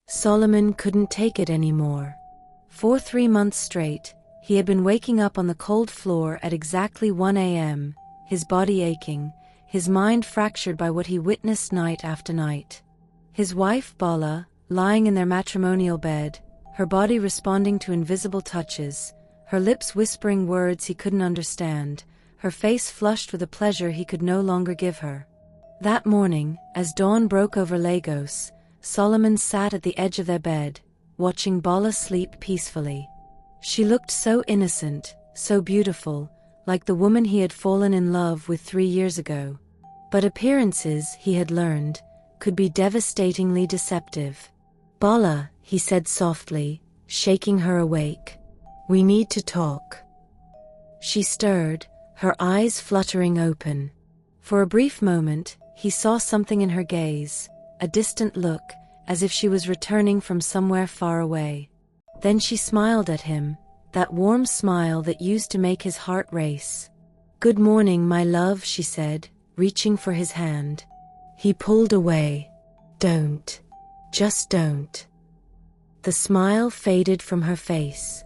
Solomon couldn't take it anymore. For 3 months straight, he had been waking up on the cold floor at exactly 1 a.m., his body aching, his mind fractured by what he witnessed night after night. His wife, Bala, lying in their matrimonial bed, her body responding to invisible touches, her lips whispering words he couldn't understand, her face flushed with a pleasure he could no longer give her. That morning, as dawn broke over Lagos, Solomon sat at the edge of their bed, watching Bala sleep peacefully. She looked so innocent, so beautiful, like the woman he had fallen in love with 3 years ago. But appearances, he had learned, could be devastatingly deceptive. "Bala," he said softly, shaking her awake. "We need to talk." She stirred, her eyes fluttering open. For a brief moment, he saw something in her gaze, a distant look, as if she was returning from somewhere far away. Then she smiled at him, that warm smile that used to make his heart race. "Good morning, my love," she said, reaching for his hand. He pulled away. "Don't. Just don't." The smile faded from her face.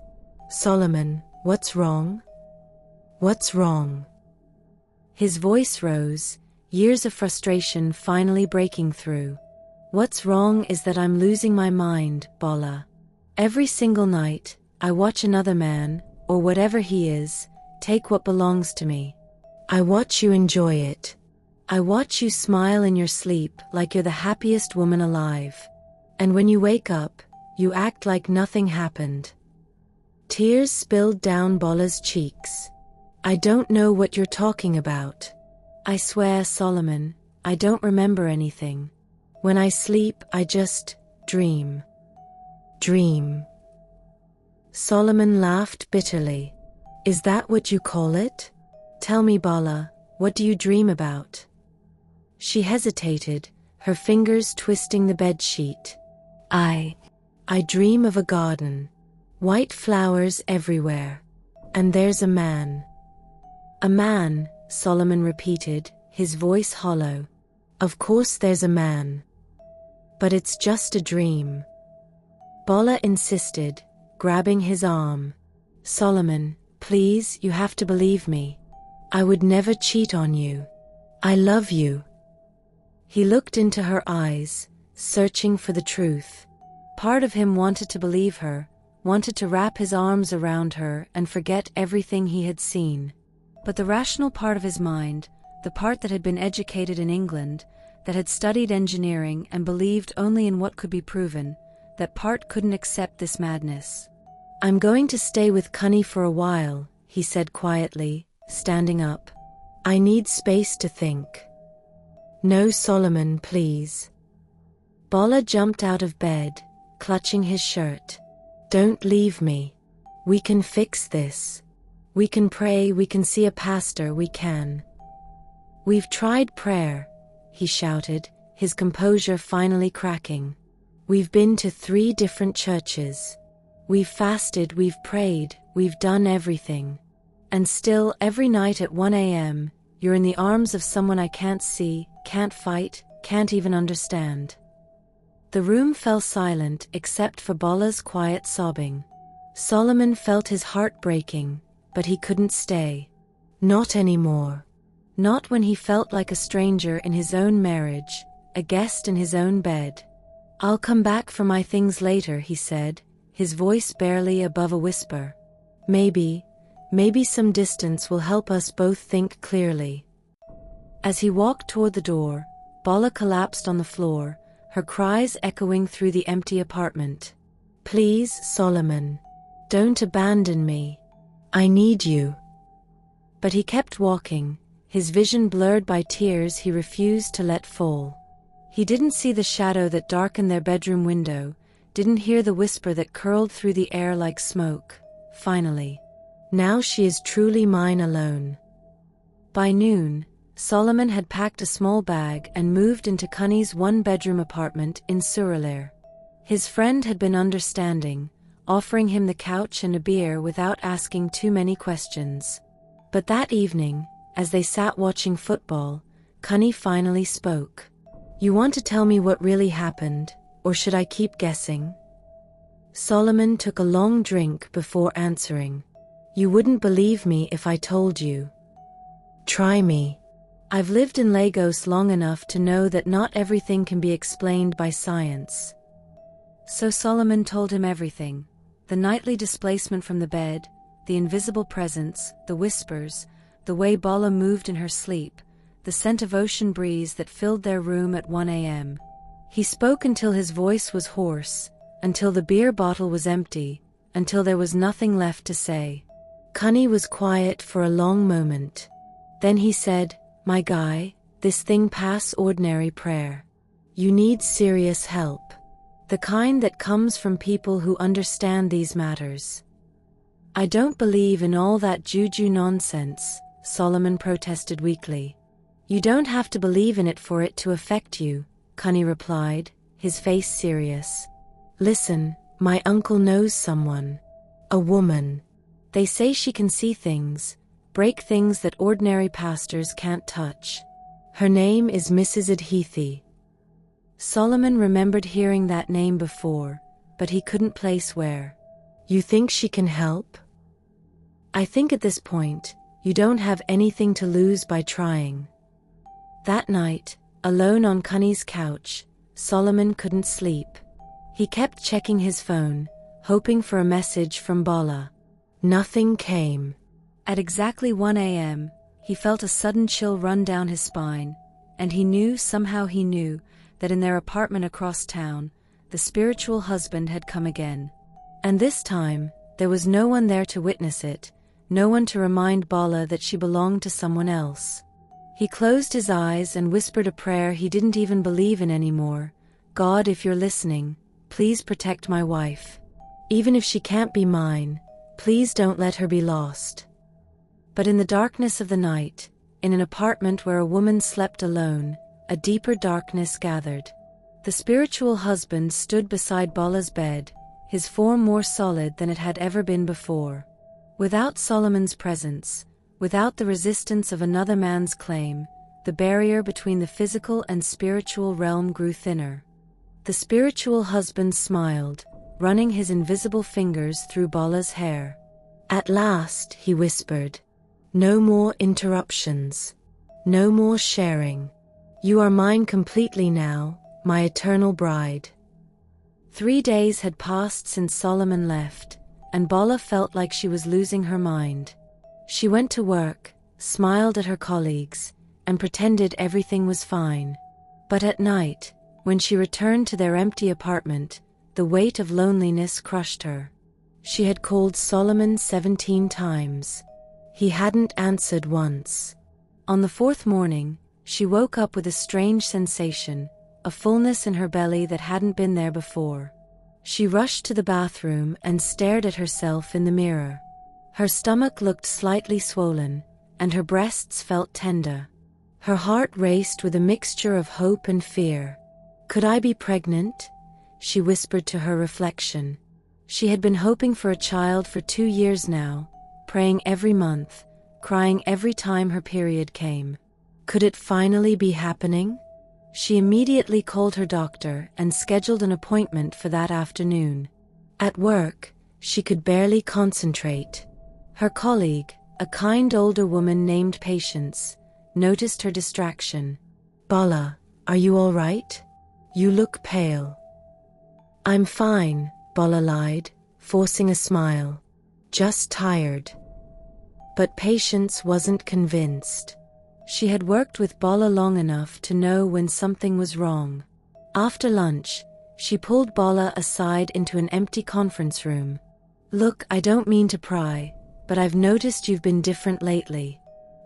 "Solomon, what's wrong? What's wrong?" His voice rose, years of frustration finally breaking through. "What's wrong is that I'm losing my mind, Bala. Every single night, I watch another man, or whatever he is, take what belongs to me. I watch you enjoy it. I watch you smile in your sleep like you're the happiest woman alive. And when you wake up, you act like nothing happened." Tears spilled down Bala's cheeks. "I don't know what you're talking about. I swear, Solomon, I don't remember anything. When I sleep, I just dream. Dream." Solomon laughed bitterly. "Is that what you call it? Tell me, Bala, what do you dream about?" She hesitated, her fingers twisting the bedsheet. I dream of a garden. White flowers everywhere. And there's a man." "A man," Solomon repeated, his voice hollow. "Of course there's a man. But it's just a dream." Bala insisted, grabbing his arm. "Solomon, please, you have to believe me. I would never cheat on you. I love you." He looked into her eyes, searching for the truth. Part of him wanted to believe her, wanted to wrap his arms around her and forget everything he had seen. But the rational part of his mind, the part that had been educated in England, that had studied engineering and believed only in what could be proven, that part couldn't accept this madness. "I'm going to stay with Cunny for a while," he said quietly, standing up. "I need space to think." "No, Solomon, please." Bala jumped out of bed, clutching his shirt. "Don't leave me. We can fix this. We can pray, we can see a pastor, we can." "We've tried prayer," he shouted, his composure finally cracking. "We've been to 3 different churches. We've fasted, we've prayed, we've done everything. And still, every night at 1 a.m., you're in the arms of someone I can't see, can't fight, can't even understand." The room fell silent except for Bala's quiet sobbing. Solomon felt his heart breaking, but he couldn't stay. Not anymore. Not when he felt like a stranger in his own marriage, a guest in his own bed. "I'll come back for my things later," he said, his voice barely above a whisper. Maybe some distance will help us both think clearly." As he walked toward the door, Bala collapsed on the floor, her cries echoing through the empty apartment. "Please, Solomon. Don't abandon me. I need you." But he kept walking, his vision blurred by tears he refused to let fall. He didn't see the shadow that darkened their bedroom window, didn't hear the whisper that curled through the air like smoke. Finally. "Now she is truly mine alone." By noon, Solomon had packed a small bag and moved into Cunny's 1-bedroom apartment in Surulere. His friend had been understanding, offering him the couch and a beer without asking too many questions. But that evening, as they sat watching football, Cunny finally spoke. "You want to tell me what really happened?" or should I keep guessing? Solomon took a long drink before answering. You wouldn't believe me if I told you. Try me. I've lived in Lagos long enough to know that not everything can be explained by science. So Solomon told him everything. The nightly displacement from the bed, the invisible presence, the whispers, the way Bala moved in her sleep, the scent of ocean breeze that filled their room at 1 a.m. He spoke until his voice was hoarse, until the beer bottle was empty, until there was nothing left to say. Kani was quiet for a long moment. Then he said, My guy, this thing pass ordinary prayer. You need serious help. The kind that comes from people who understand these matters. I don't believe in all that juju nonsense, Solomon protested weakly. You don't have to believe in it for it to affect you, Kani replied, his face serious. Listen, my uncle knows someone. A woman. They say she can see things, break things that ordinary pastors can't touch. Her name is Mrs. Adhithi. Solomon remembered hearing that name before, but he couldn't place where. You think she can help? I think at this point, you don't have anything to lose by trying. That night, alone on Kani's couch, Solomon couldn't sleep. He kept checking his phone, hoping for a message from Bala. Nothing came. At exactly 1 a.m., he felt a sudden chill run down his spine, and he knew, somehow he knew, that in their apartment across town, the spiritual husband had come again. And this time, there was no one there to witness it, no one to remind Bala that she belonged to someone else. He closed his eyes and whispered a prayer he didn't even believe in anymore. God, if you're listening, please protect my wife. Even if she can't be mine, please don't let her be lost. But in the darkness of the night, in an apartment where a woman slept alone, a deeper darkness gathered. The spiritual husband stood beside Bala's bed, his form more solid than it had ever been before. Without Solomon's presence, without the resistance of another man's claim, the barrier between the physical and spiritual realm grew thinner. The spiritual husband smiled, running his invisible fingers through Bala's hair. At last, he whispered, no more interruptions. No more sharing. You are mine completely now, my eternal bride. 3 days had passed since Solomon left, and Bala felt like she was losing her mind. She went to work, smiled at her colleagues, and pretended everything was fine. But at night, when she returned to their empty apartment, the weight of loneliness crushed her. She had called Solomon 17 times. He hadn't answered once. On the 4th morning, she woke up with a strange sensation, a fullness in her belly that hadn't been there before. She rushed to the bathroom and stared at herself in the mirror. Her stomach looked slightly swollen, and her breasts felt tender. Her heart raced with a mixture of hope and fear. Could I be pregnant? She whispered to her reflection. She had been hoping for a child for 2 years now, praying every month, crying every time her period came. Could it finally be happening? She immediately called her doctor and scheduled an appointment for that afternoon. At work, she could barely concentrate. Her colleague, a kind older woman named Patience, noticed her distraction. Bala, are you all right? You look pale. I'm fine, Bala lied, forcing a smile. Just tired. But Patience wasn't convinced. She had worked with Bala long enough to know when something was wrong. After lunch, she pulled Bala aside into an empty conference room. Look, I don't mean to pry, but I've noticed you've been different lately.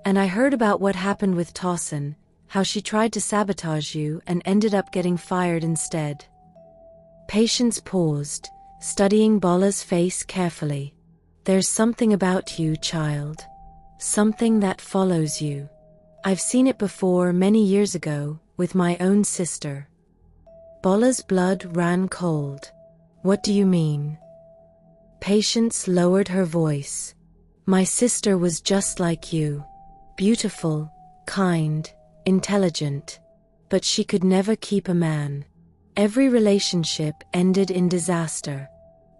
And I heard about what happened with Tossin, how she tried to sabotage you and ended up getting fired instead. Patience paused, studying Bala's face carefully. There's something about you, child. Something that follows you. I've seen it before many years ago, with my own sister. Bala's blood ran cold. What do you mean? Patience lowered her voice. My sister was just like you. Beautiful, kind, intelligent. But she could never keep a man. Every relationship ended in disaster.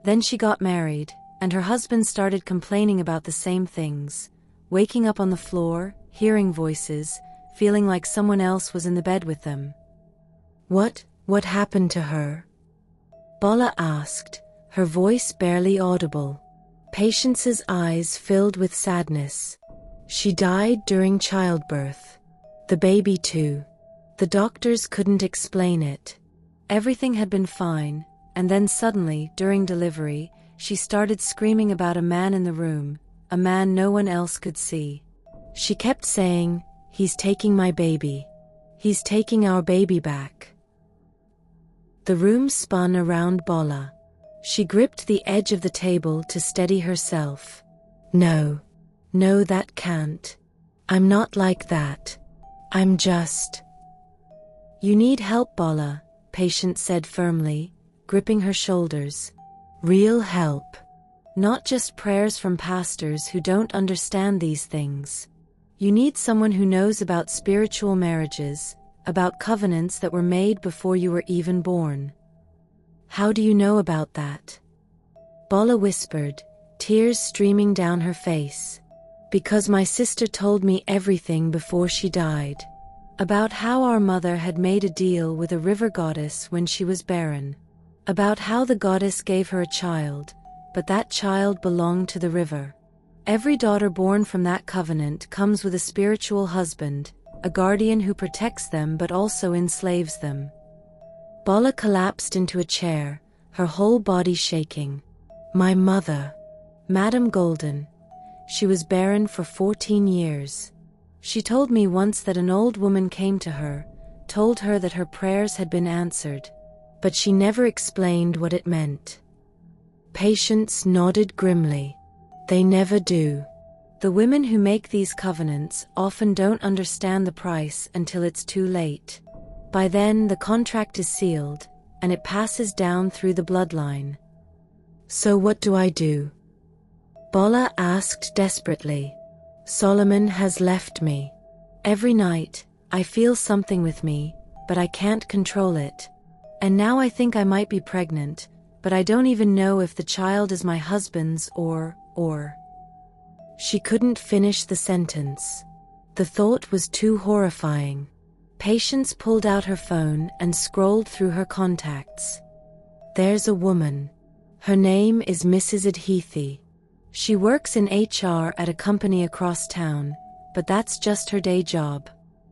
Then she got married, and her husband started complaining about the same things, waking up on the floor, hearing voices, feeling like someone else was in the bed with them. What happened to her? Bola asked, her voice barely audible. Patience's eyes filled with sadness. She died during childbirth. The baby too. The doctors couldn't explain it. Everything had been fine, and then suddenly, during delivery, she started screaming about a man in the room, a man no one else could see. She kept saying, "He's taking my baby. He's taking our baby back." The room spun around Bola. She gripped the edge of the table to steady herself. No, that can't. I'm not like that. I'm just... You need help, Bola, Patience said firmly, gripping her shoulders. Real help. Not just prayers from pastors who don't understand these things. You need someone who knows about spiritual marriages, about covenants that were made before you were even born. How do you know about that? Bola whispered, tears streaming down her face. Because my sister told me everything before she died. About how our mother had made a deal with a river goddess when she was barren. About how the goddess gave her a child, but that child belonged to the river. Every daughter born from that covenant comes with a spiritual husband, a guardian who protects them but also enslaves them. Bola collapsed into a chair, her whole body shaking. My mother. Madame Golden. She was barren for 14 years. She told me once that an old woman came to her, told her that her prayers had been answered, but she never explained what it meant. Patience nodded grimly. They never do. The women who make these covenants often don't understand the price until it's too late. By then, the contract is sealed, and it passes down through the bloodline. So what do I do? Bola asked desperately. Solomon has left me. Every night, I feel something with me, but I can't control it. And now I think I might be pregnant, but I don't even know if the child is my husband's or... She couldn't finish the sentence. The thought was too horrifying. Patience pulled out her phone and scrolled through her contacts. There's a woman. Her name is Mrs. Adhethi. She works in HR at a company across town, but that's just her day job.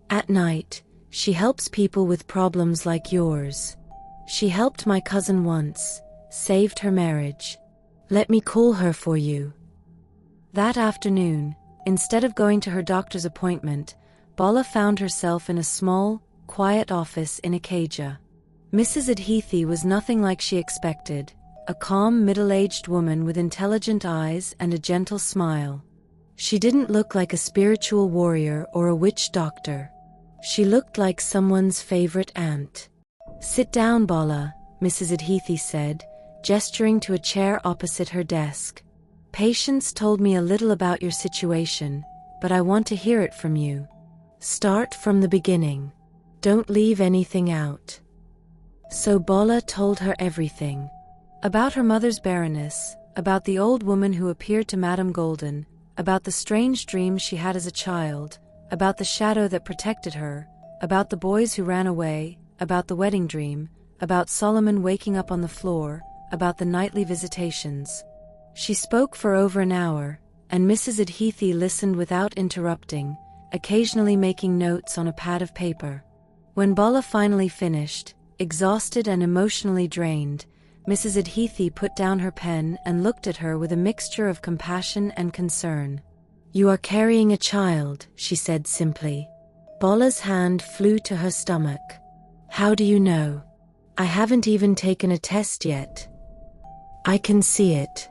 At night, she helps people with problems like yours. She helped my cousin once, saved her marriage. Let me call her for you. That afternoon, instead of going to her doctor's appointment, Bola found herself in a small, quiet office in Ikeja. Mrs. Adhethi was nothing like she expected. A calm, middle-aged woman with intelligent eyes and a gentle smile. She didn't look like a spiritual warrior or a witch doctor. She looked like someone's favorite aunt. Sit down, Bola, Mrs. Adhethi said, gesturing to a chair opposite her desk. Patience told me a little about your situation, but I want to hear it from you. Start from the beginning. Don't leave anything out. So Bola told her everything. About her mother's barrenness, about the old woman who appeared to Madame Golden, about the strange dreams she had as a child, about the shadow that protected her, about the boys who ran away, about the wedding dream, about Solomon waking up on the floor, about the nightly visitations. She spoke for over an hour, and Mrs. Adhethi listened without interrupting, occasionally making notes on a pad of paper. When Bola finally finished, exhausted and emotionally drained, Mrs. Adhethi put down her pen and looked at her with a mixture of compassion and concern. You are carrying a child, she said simply. Bola's hand flew to her stomach. How do you know? I haven't even taken a test yet. I can see it.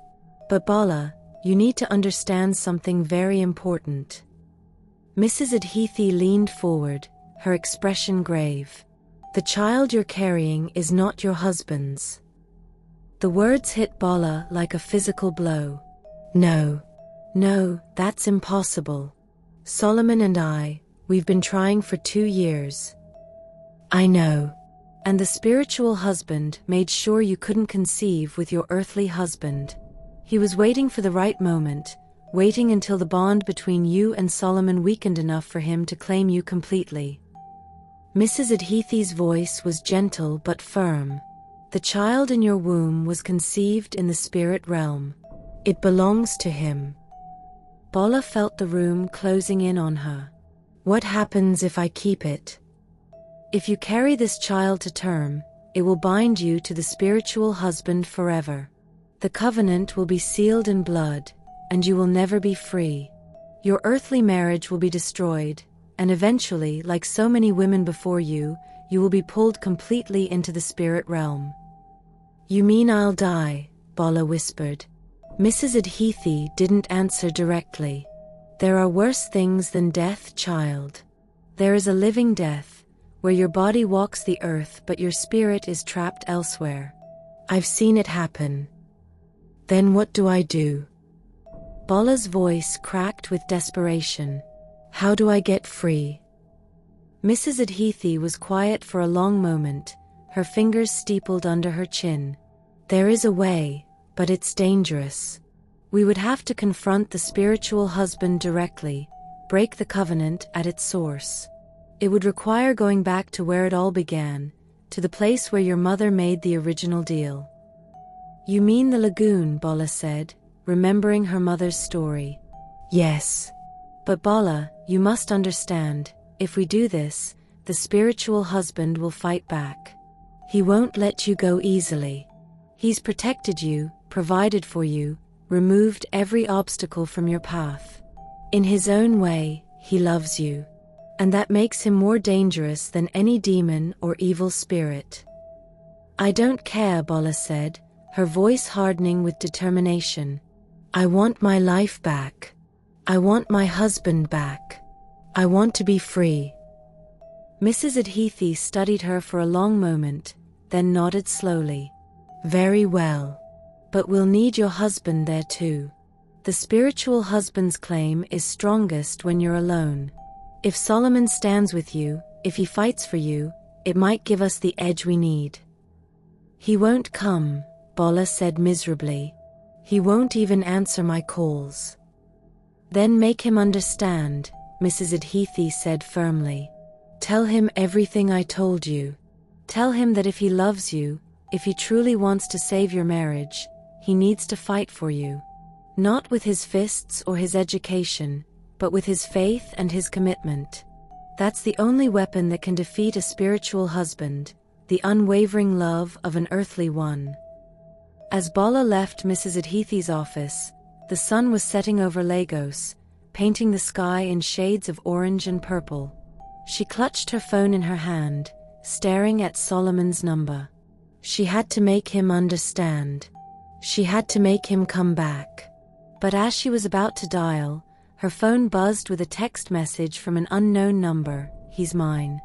But Bola, you need to understand something very important. Mrs. Adhethi leaned forward, her expression grave. The child you're carrying is not your husband's. The words hit Bola like a physical blow. No, that's impossible. Solomon and we've been trying for 2 years. I know. And the spiritual husband made sure you couldn't conceive with your earthly husband. He was waiting for the right moment, waiting until the bond between you and Solomon weakened enough for him to claim you completely. Mrs. Adhethe's voice was gentle but firm. The child in your womb was conceived in the spirit realm. It belongs to him. Bola felt the room closing in on her. What happens if I keep it? If you carry this child to term, it will bind you to the spiritual husband forever. The covenant will be sealed in blood, and you will never be free. Your earthly marriage will be destroyed, and eventually, like so many women before you, you will be pulled completely into the spirit realm. You mean I'll die? Bola whispered. Mrs. Adhethe didn't answer directly. There are worse things than death, child. There is a living death, where your body walks the earth but your spirit is trapped elsewhere. I've seen it happen. Then what do I do? Bola's voice cracked with desperation. How do I get free? Mrs. Adhethe was quiet for a long moment, her fingers steepled under her chin. There is a way, but it's dangerous. We would have to confront the spiritual husband directly, break the covenant at its source. It would require going back to where it all began, to the place where your mother made the original deal. You mean the lagoon, Bola said, remembering her mother's story. Yes. But Bola, you must understand, if we do this, the spiritual husband will fight back. He won't let you go easily. He's protected you, provided for you, removed every obstacle from your path. In his own way, he loves you. And that makes him more dangerous than any demon or evil spirit. I don't care, Bola said, her voice hardening with determination. I want my life back. I want my husband back. I want to be free. Mrs. Adhethe studied her for a long moment, then nodded slowly. Very well. But we'll need your husband there too. The spiritual husband's claim is strongest when you're alone. If Solomon stands with you, if he fights for you, it might give us the edge we need. He won't come, Bola said miserably. He won't even answer my calls. Then make him understand, Mrs. Adhethe said firmly. Tell him everything I told you. Tell him that if he loves you, if he truly wants to save your marriage, he needs to fight for you. Not with his fists or his education, but with his faith and his commitment. That's the only weapon that can defeat a spiritual husband, the unwavering love of an earthly one. As Bola left Mrs. Adhethe's office, the sun was setting over Lagos, painting the sky in shades of orange and purple. She clutched her phone in her hand, staring at Solomon's number. She had to make him understand. She had to make him come back. But as she was about to dial, her phone buzzed with a text message from an unknown number. He's mine.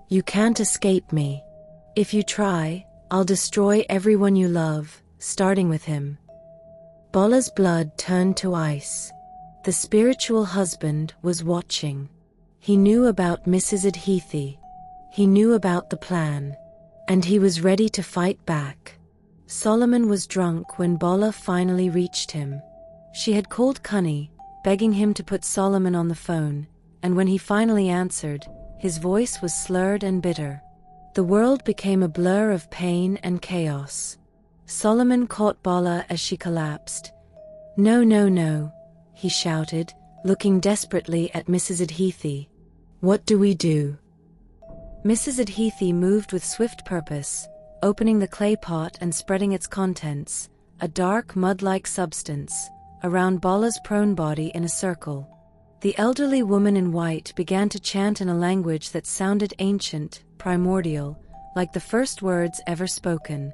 You can't escape me. If you try, I'll destroy everyone you love, starting with him. Bola's blood turned to ice. The spiritual husband was watching. He knew about Mrs. Adhethe. He knew about the plan. And he was ready to fight back. Solomon was drunk when Bola finally reached him. She had called Cunny, begging him to put Solomon on the phone, and when he finally answered, his voice was slurred and bitter. The world became a blur of pain and chaos. Solomon caught Bola as she collapsed. No, no, no, he shouted, looking desperately at Mrs. Adhethe. What do we do? Mrs. Adhethe moved with swift purpose, opening the clay pot and spreading its contents, a dark mud-like substance, around Bola's prone body in a circle. The elderly woman in white began to chant in a language that sounded ancient, primordial, like the first words ever spoken.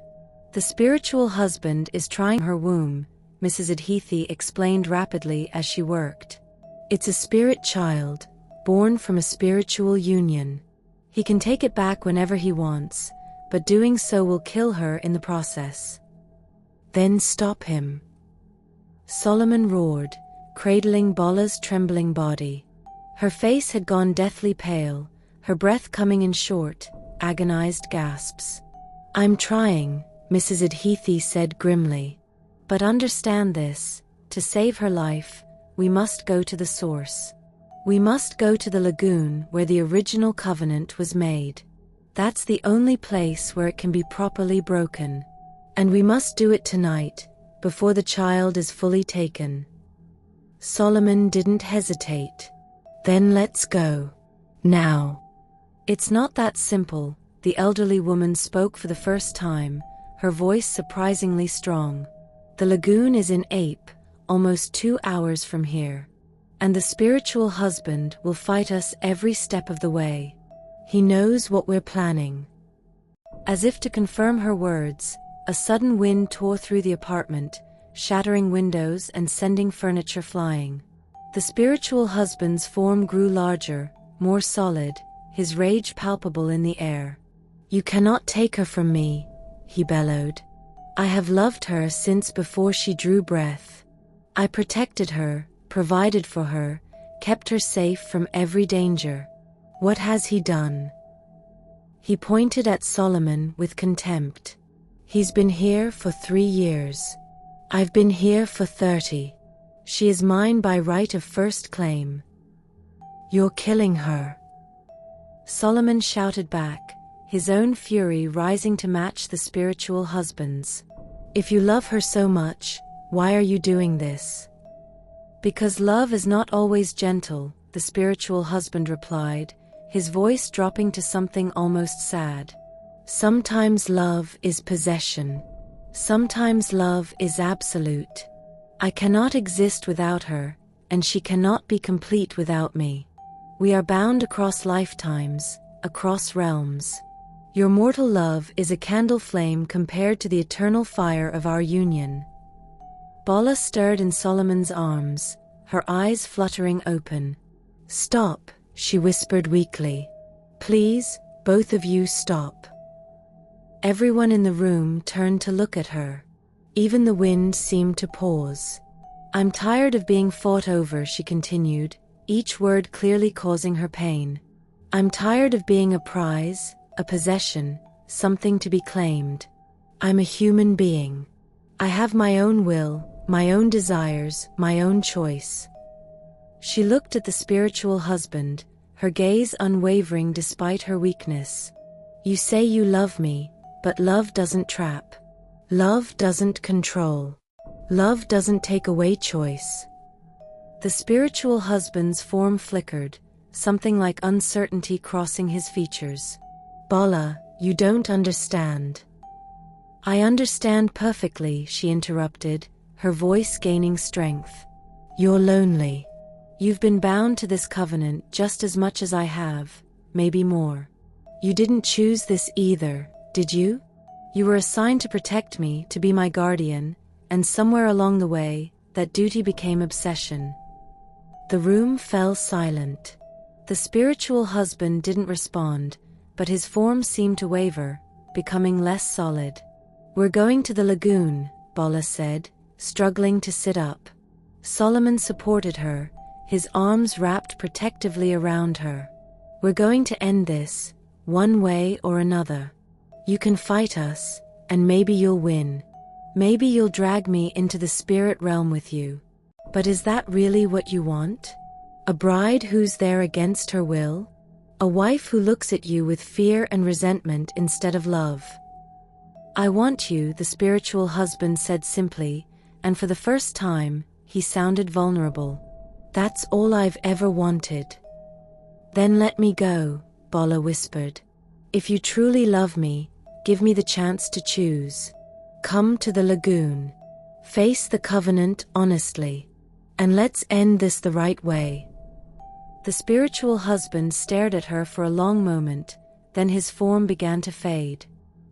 The spiritual husband is trying her womb, Mrs. Adhethe explained rapidly as she worked. It's a spirit child, born from a spiritual union. He can take it back whenever he wants, but doing so will kill her in the process. Then stop him. Solomon roared, cradling Bola's trembling body. Her face had gone deathly pale, her breath coming in short, agonized gasps. "I'm trying," Mrs. Adhethi said grimly. "But understand this, to save her life, we must go to the source. We must go to the lagoon where the original covenant was made. That's the only place where it can be properly broken. And we must do it tonight, before the child is fully taken." Solomon didn't hesitate. "Then let's go. Now." "It's not that simple," the elderly woman spoke for the first time, her voice surprisingly strong. "The lagoon is in Ape, almost 2 hours from here. And the spiritual husband will fight us every step of the way. He knows what we're planning." As if to confirm her words, a sudden wind tore through the apartment, shattering windows and sending furniture flying. The spiritual husband's form grew larger, more solid, his rage palpable in the air. "You cannot take her from me," he bellowed. "I have loved her since before she drew breath. I protected her, provided for her, kept her safe from every danger. What has he done?" He pointed at Solomon with contempt. "He's been here for 3 years. I've been here for 30. She is mine by right of first claim. You're killing her." Solomon shouted back, his own fury rising to match the spiritual husband's. "If you love her so much, why are you doing this?" "Because love is not always gentle," the spiritual husband replied, his voice dropping to something almost sad. "Sometimes love is possession. Sometimes love is absolute. I cannot exist without her, and she cannot be complete without me. We are bound across lifetimes, across realms. Your mortal love is a candle flame compared to the eternal fire of our union." Bala stirred in Solomon's arms, her eyes fluttering open. "Stop," she whispered weakly. "Please, both of you stop." Everyone in the room turned to look at her. Even the wind seemed to pause. "I'm tired of being fought over," she continued, each word clearly causing her pain. "I'm tired of being a prize, a possession, something to be claimed. I'm a human being. I have my own will, my own desires, my own choice." She looked at the spiritual husband, her gaze unwavering despite her weakness. "You say you love me, but love doesn't trap. Love doesn't control. Love doesn't take away choice." The spiritual husband's form flickered, something like uncertainty crossing his features. "Bala, you don't understand." "I understand perfectly," she interrupted, her voice gaining strength. "You're lonely. You've been bound to this covenant just as much as I have, maybe more. You didn't choose this either, did you? You were assigned to protect me, to be my guardian, and somewhere along the way, that duty became obsession." The room fell silent. The spiritual husband didn't respond, but his form seemed to waver, becoming less solid. "We're going to the lagoon," Bala said, struggling to sit up. Solomon supported her, his arms wrapped protectively around her. "We're going to end this, one way or another. You can fight us, and maybe you'll win. Maybe you'll drag me into the spirit realm with you. But is that really what you want? A bride who's there against her will? A wife who looks at you with fear and resentment instead of love?" "I want you," the spiritual husband said simply, and for the first time, he sounded vulnerable. "That's all I've ever wanted." "Then let me go," Bala whispered. "If you truly love me, give me the chance to choose. Come to the lagoon. Face the covenant honestly. And let's end this the right way." The spiritual husband stared at her for a long moment, then his form began to fade.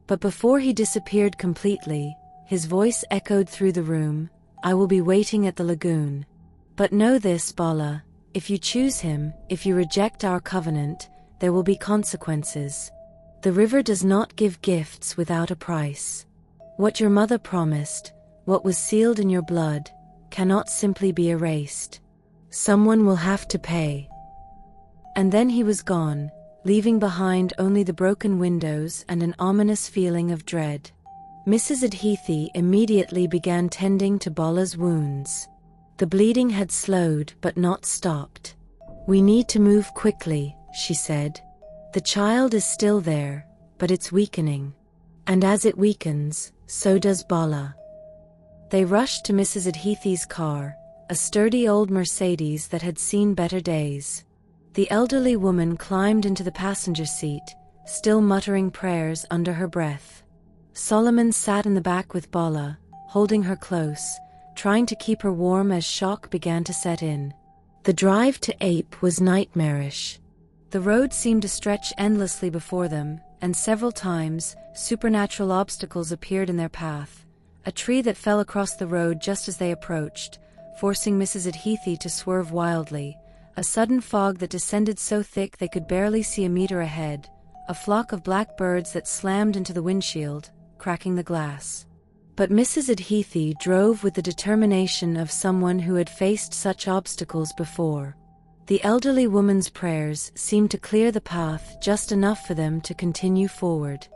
But before he disappeared completely, his voice echoed through the room, "I will be waiting at the lagoon. But know this, Bala, if you choose him, if you reject our covenant, there will be consequences. The river does not give gifts without a price. What your mother promised, what was sealed in your blood, cannot simply be erased. Someone will have to pay." And then he was gone, leaving behind only the broken windows and an ominous feeling of dread. Mrs. Adhethi immediately began tending to Bala's wounds. The bleeding had slowed but not stopped. "We need to move quickly," she said. "The child is still there, but it's weakening. And as it weakens, so does Bala." They rushed to Mrs. Adhethi's car, a sturdy old Mercedes that had seen better days. The elderly woman climbed into the passenger seat, still muttering prayers under her breath. Solomon sat in the back with Bala, holding her close, trying to keep her warm as shock began to set in. The drive to Ape was nightmarish. The road seemed to stretch endlessly before them, and several times, supernatural obstacles appeared in their path. A tree that fell across the road just as they approached, forcing Mrs. Adhethi to swerve wildly, a sudden fog that descended so thick they could barely see a meter ahead, a flock of black birds that slammed into the windshield, cracking the glass. But Mrs. Adhethi drove with the determination of someone who had faced such obstacles before. The elderly woman's prayers seemed to clear the path just enough for them to continue forward.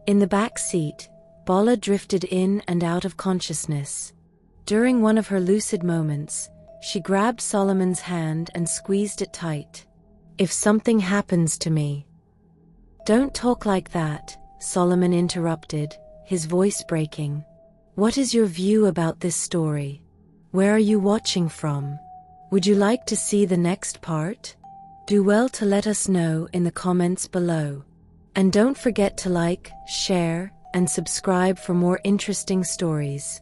In the back seat, Bala drifted in and out of consciousness. During one of her lucid moments, she grabbed Solomon's hand and squeezed it tight. "If something happens to me..." "Don't talk like that," Solomon interrupted, his voice breaking. "What is your view about this story? Where are you watching from? Would you like to see the next part? Do well to let us know in the comments below. And don't forget to like, share, and subscribe for more interesting stories.